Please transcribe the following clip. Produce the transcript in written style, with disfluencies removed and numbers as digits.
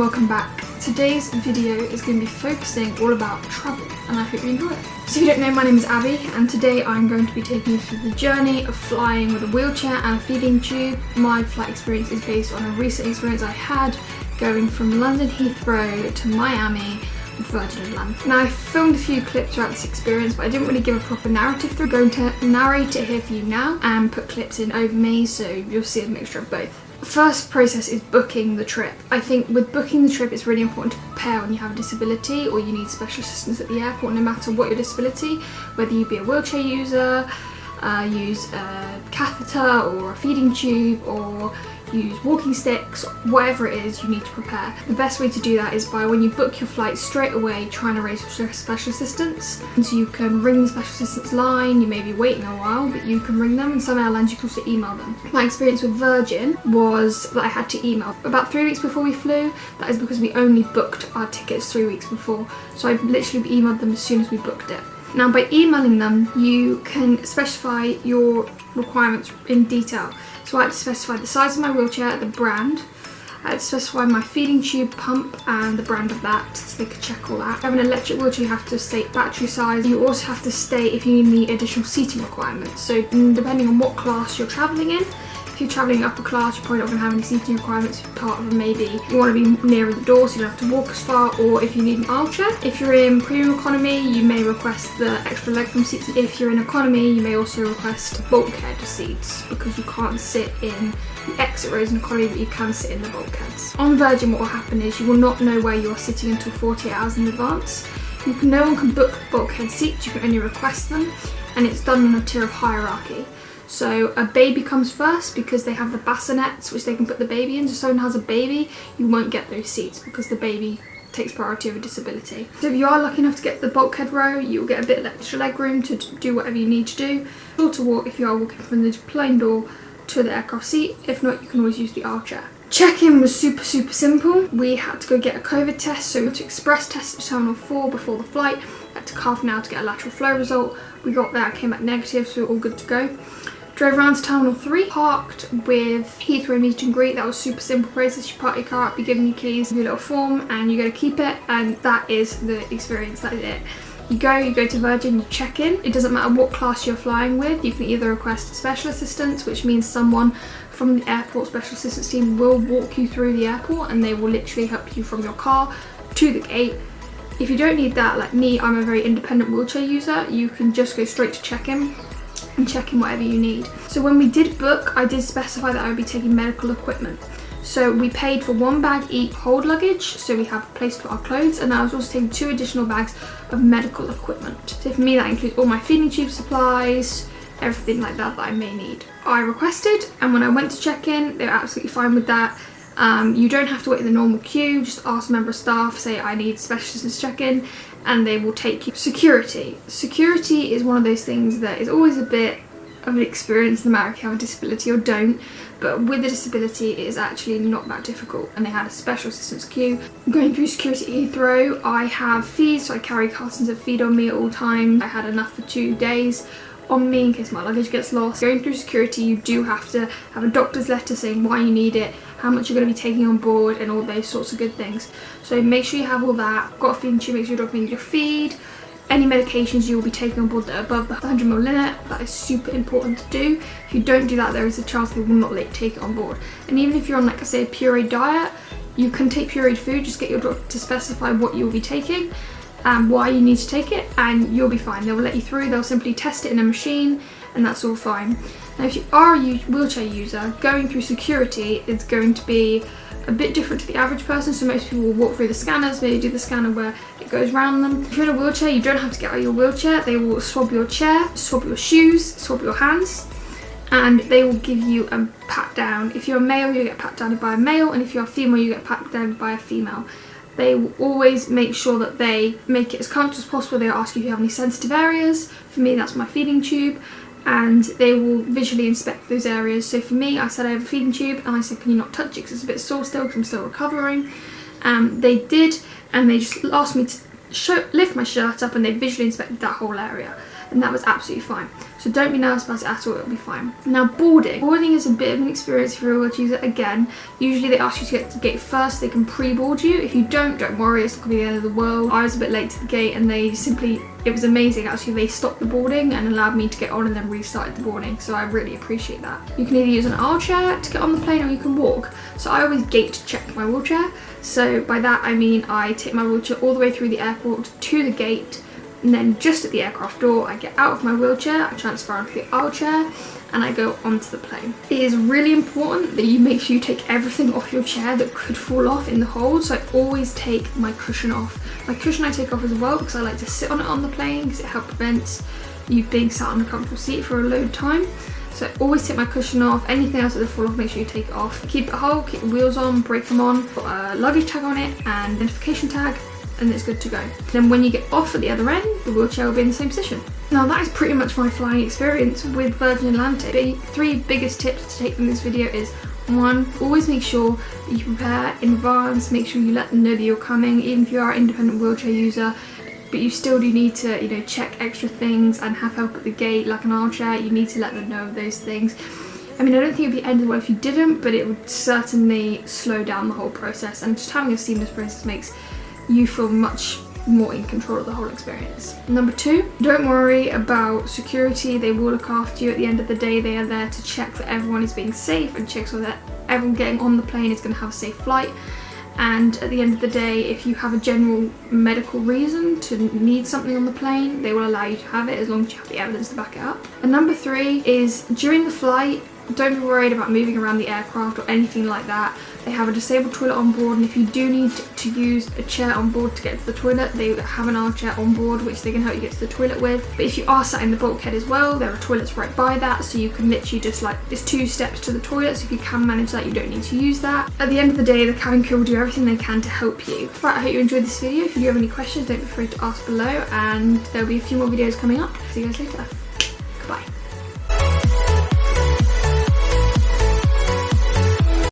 welcome back. Today's video is going to be focusing all about travel and I hope you enjoy it. So if you don't know, my name is Abby and today I'm going to be taking you through the journey of flying with a wheelchair and a feeding tube. My flight experience is based on a recent experience I had going from London Heathrow to Miami with Virgin Atlantic. Now I filmed a few clips throughout this experience but I didn't really give a proper narrative through. I'm going to narrate it here for you now and put clips in over me so you'll see a mixture of both. The first process is booking the trip. I think with booking the trip it's really important to prepare when you have a disability or you need special assistance at the airport, no matter what your disability, whether you be a wheelchair user, use a catheter or a feeding tube or use walking sticks, whatever it is, you need to prepare. The best way to do that is by when you book your flight straight away trying to raise special assistance. And so you can ring the special assistance line, you may be waiting a while but you can ring them, and some airlines you can also email them. My experience with Virgin was that I had to email about 3 weeks before we flew. That is because we only booked our tickets 3 weeks before, so I literally emailed them as soon as we booked it. Now by emailing them you can specify your requirements in detail. So I had to specify the size of my wheelchair, the brand. I had to specify my feeding tube pump and the brand of that so they could check all that. If you have an electric wheelchair you have to state battery size. You also have to state if you need additional seating requirements. So depending on what class you're travelling in, if you're travelling upper class, you're probably not going to have any seating requirements. Part of them maybe you want to be nearer the door so you don't have to walk as far, or if you need an armchair. If you're in premium economy, you may request the extra legroom seats. If you're in economy, you may also request bulkhead seats because you can't sit in the exit rows in economy, but you can sit in the bulkheads. On Virgin, what will happen is you will not know where you are sitting until 48 hours in advance. No one can book bulkhead seats, you can only request them, and it's done on a tier of hierarchy. So a baby comes first because they have the bassinets which they can put the baby in. So if someone has a baby, you won't get those seats because the baby takes priority over disability. So if you are lucky enough to get the bulkhead row, you'll get a bit of extra leg room to do whatever you need to do. Or to walk if you are walking from the plane door to the aircraft seat. If not, you can always use the armchair. Check-in was super simple. We had to go get a COVID test, so we went to ExpressTest at Terminal 4 before the flight. Had to half an hour to get a lateral flow result. We got there, came back negative, so we were all good to go. Drove around to Terminal 3, parked with Heathrow meet and greet. That was super simple process. You park your car up, you give them your keys, your little form, and you go to keep it, and that is the experience, that is it. You go to Virgin, you check in. It doesn't matter what class you're flying with. You can either request special assistance, which means someone from the airport special assistance team will walk you through the airport and they will literally help you from your car to the gate. If you don't need that, like me, I'm a very independent wheelchair user, you can just go straight to check-in and check in whatever you need. So when we did book, I did specify that I would be taking medical equipment. So we paid for 1 bag each hold luggage, so we have a place to put our clothes, and I was also taking 2 additional bags of medical equipment. So for me that includes all my feeding tube supplies, everything like that I may need. I requested, and when I went to check in, they were absolutely fine with that. You don't have to wait in the normal queue, just ask a member of staff, say I need special assistance check-in, and they will take you. Security. Security is one of those things that is always a bit of an experience no matter if you have a disability or don't, but with a disability it is actually not that difficult, and they had a special assistance queue. Going through security at Heathrow, I have feed, so I carry cartons of feed on me at all times. I had enough for 2 days on me in case my luggage gets lost. Going through security you do have to have a doctor's letter saying why you need it, how much you're going to be taking on board, and all those sorts of good things. So make sure you have all that. Got a feeding tube, make sure your dog needs your feed. Any medications you will be taking on board that are above the 100ml limit, that is super important to do. If you don't do that, there is a chance they will not let you take it on board. And even if you're on, like I say, a pureed diet, you can take pureed food, just get your doctor to specify what you will be taking and why you need to take it, and you'll be fine. They'll let you through, they'll simply test it in a machine, and that's all fine. Now if you are a wheelchair user, going through security is going to be a bit different to the average person. So most people will walk through the scanners, maybe do the scanner where it goes around them. If you're in a wheelchair, you don't have to get out of your wheelchair. They will swab your chair, swab your shoes, swab your hands, and they will give you a pat down. If you're a male, you get pat down by a male, and if you're a female, you get pat down by a female. They will always make sure that they make it as comfortable as possible. They'll ask you if you have any sensitive areas. For me, that's my feeding tube, and they will visually inspect those areas. So for me, I said I have a feeding tube, and I said, can you not touch it because it's a bit sore still because I'm still recovering. They did, and they just asked me to lift my shirt up, and they visually inspected that whole area. and that was absolutely fine. So don't be nervous about it at all, it'll be fine. Now boarding. Boarding is a bit of an experience if you're a wheelchair user. Again, usually they ask you to get to the gate first, they can pre-board you. If you don't worry, it's not gonna be the end of the world. I was a bit late to the gate and they simply, it was amazing actually, they stopped the boarding and allowed me to get on and then restarted the boarding, so I really appreciate that. You can either use an aisle chair to get on the plane or you can walk. So I always gate check my wheelchair. So by that I mean I take my wheelchair all the way through the airport to the gate, and then just at the aircraft door I get out of my wheelchair, I transfer onto the aisle chair and I go onto the plane. It is really important that you make sure you take everything off your chair that could fall off in the hold, so I always take my cushion off. My cushion I take off as well because I like to sit on it on the plane because it helps prevent you being sat on a comfortable seat for a load time. So I always take my cushion off. Anything else that will fall off, make sure you take it off. Keep it whole, keep the wheels on, brake them on, put a luggage tag on it and identification tag, and it's good to go. Then when you get off at the other end, the wheelchair will be in the same position. Now that is pretty much my flying experience with Virgin Atlantic. The 3 biggest tips to take from this video is 1, always make sure that you prepare in advance, make sure you let them know that you're coming, even if you are an independent wheelchair user, but you still do need to, you know, check extra things and have help at the gate, like an aisle chair. You need to let them know of those things. I mean, I don't think it would be the end of the world if you didn't, but it would certainly slow down the whole process, and just having a seamless process makes you feel much more in control of the whole experience. Number 2, don't worry about security. They will look after you. At the end of the day, they are there to check that everyone is being safe and check so that everyone getting on the plane is going to have a safe flight. And at the end of the day, if you have a general medical reason to need something on the plane, they will allow you to have it as long as you have the evidence to back it up. And number 3 is during the flight, don't be worried about moving around the aircraft or anything like that. They have a disabled toilet on board, and if you do need to use a chair on board to get to the toilet, they have an arm chair on board which they can help you get to the toilet with. But if you are sat in the bulkhead as well, there are toilets right by that, so you can literally just it's 2 steps to the toilet, so if you can manage that, you don't need to use that. At the end of the day, the cabin crew will do everything they can to help you. Right, I hope you enjoyed this video. If you do have any questions, don't be afraid to ask below, and there'll be a few more videos coming up. See you guys later. Goodbye.